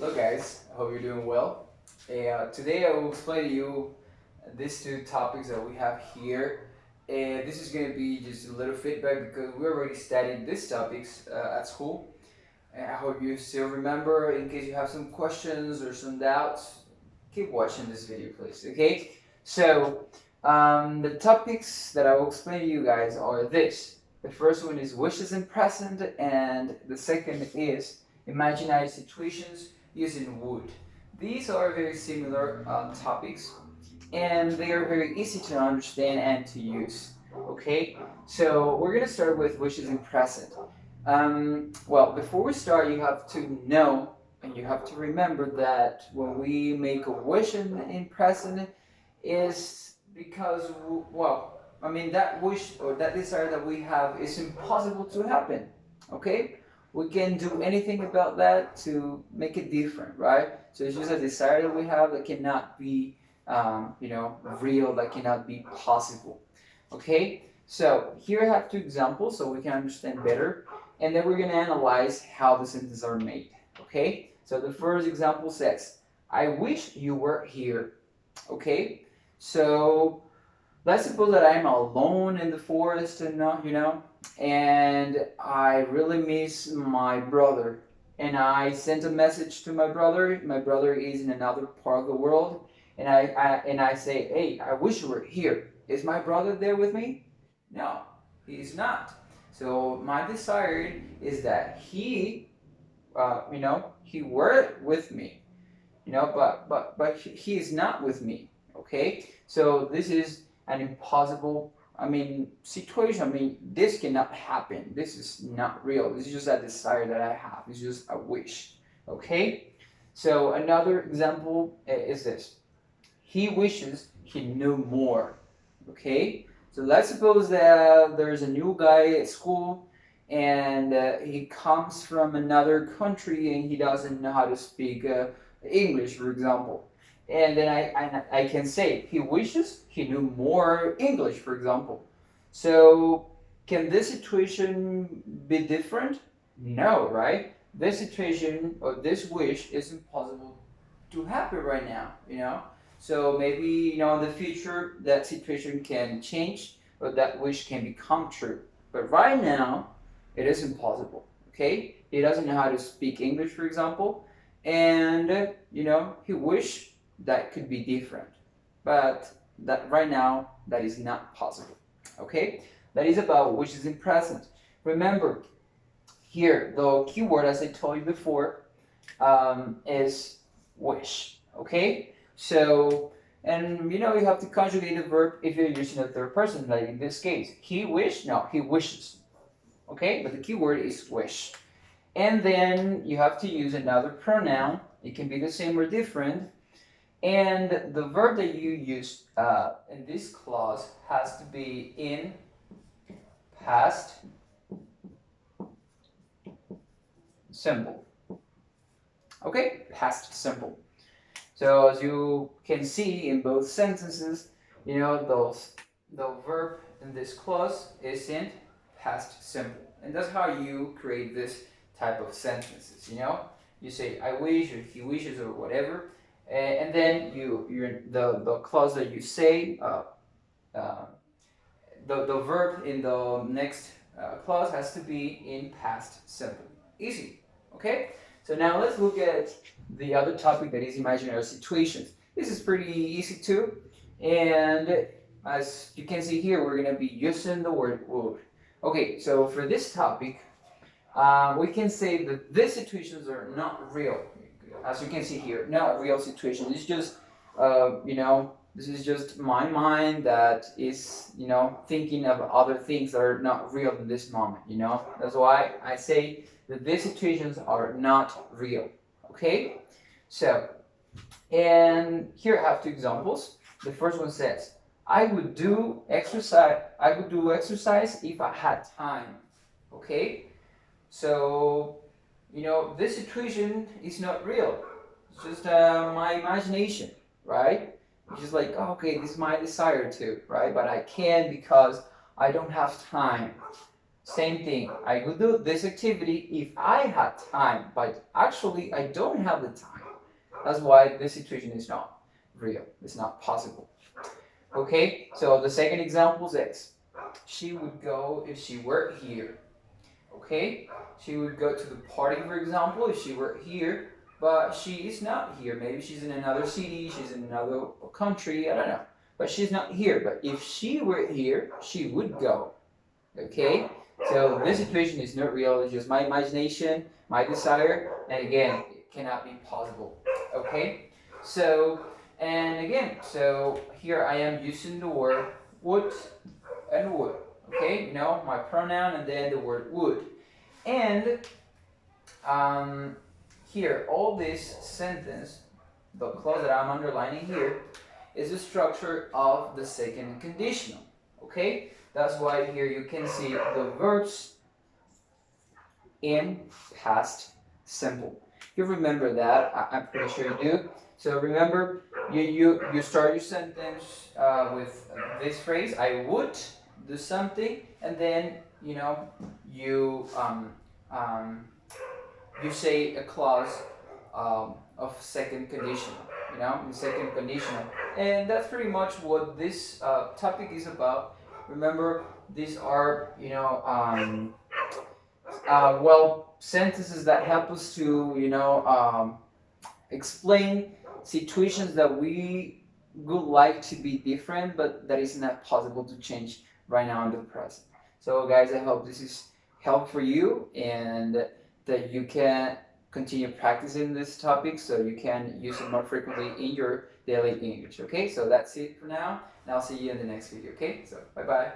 Hello guys, I hope you're doing well. Today I will explain to you these two topics that we have here. And this is going to be just a little feedback because we already studied these topics at school. And I hope you still remember. In case you have some questions or some doubts, keep watching this video please, okay? The topics that I will explain to you guys are this. The first one is wishes in present, and the second is imaginary situations using wood. These are very similar topics, and they are very easy to understand and to use. Okay, so we're gonna start with wishes in present. Well, before we start, you have to know and you have to remember that when we make a wish in present, is because that wish or that desire that we have is impossible to happen. Okay, we can do anything about that to make it different, right? So it's just a desire that we have that cannot be, real, that cannot be possible. Okay, so here I have two examples so we can understand better, and then we're going to analyze how the sentences are made. Okay, so the first example says, I wish you were here. Okay, so let's suppose that I'm alone in the forest and and I really miss my brother. And I sent a message to my brother. My brother is in another part of the world, and I say, hey, I wish you were here. Is my brother there with me? No, he is not. So my desire is that he were with me. But he is not with me. Okay, so this is an impossible situation. This cannot happen. This is not real. This is just a desire that I have. It's just a wish. Okay, so another example is this. He wishes he knew more. Okay, so let's suppose that there's a new guy at school, and he comes from another country and he doesn't know how to speak English, for example. And then I can say he wishes he knew more English, for example. So can this situation be different? No, right? This situation or this wish is impossible to happen right now. So maybe, in the future that situation can change or that wish can become true. But right now, it is impossible, okay? He doesn't know how to speak English, for example, and, he wish that could be different, but that right now that is not possible. Okay, that is about wishes in present. Remember, here the keyword, as I told you before, is wish. Okay, so and you have to conjugate the verb if you're using a third person, like in this case, he wished. No, he wishes. Okay, but the keyword is wish, and then you have to use another pronoun. It can be the same or different. And the verb that you use in this clause has to be in past simple. Okay, past simple. So as you can see in both sentences, the verb in this clause is in past simple. And that's how you create this type of sentences. You say I wish, or he wishes, or whatever. And then the clause that you say, the verb in the next clause has to be in past simple. Easy, okay? So now let's look at the other topic, that is imaginary situations. This is pretty easy too, and as you can see here, we're gonna be using the word would. Okay, so for this topic, we can say that these situations are not real. As you can see here, not real situation. It's just, this is just my mind that is, thinking of other things that are not real in this moment. That's why I say that these situations are not real. Okay, so, and here I have two examples. The first one says, I would do exercise if I had time. Okay, so this situation is not real. It's just my imagination, right? It's just like, oh, okay, this is my desire to, right? But I can't because I don't have time. Same thing. I would do this activity if I had time, but actually I don't have the time. That's why this situation is not real. It's not possible. Okay, so the second example is she would go if she were here. Okay, she would go to the party, for example, if she were here, but she is not here. Maybe she's in another city, she's in another country, I don't know. But she's not here. But if she were here, she would go. Okay, so this situation is not real. It's just my imagination, my desire, and again, it cannot be possible. Okay, so and again, so here I am using the word would and would. Okay, you know, my pronoun and then the word would. And here, all this sentence, the clause that I'm underlining here, is the structure of the second conditional. Okay, that's why here you can see the verbs in past simple. You remember that? I'm pretty sure you do. So remember, you start your sentence with this phrase: "I would do something," and then you know you you say a clause of second conditional. You know, in second conditional, and that's pretty much what this topic is about. Remember, these are well, sentences that help us to explain situations that we would like to be different, but that is not possible to change right now in the present. So, guys, I hope this is help for you and that you can continue practicing this topic so you can use it more frequently in your daily English. Okay, so that's it for now, and I'll see you in the next video. Okay, so bye bye.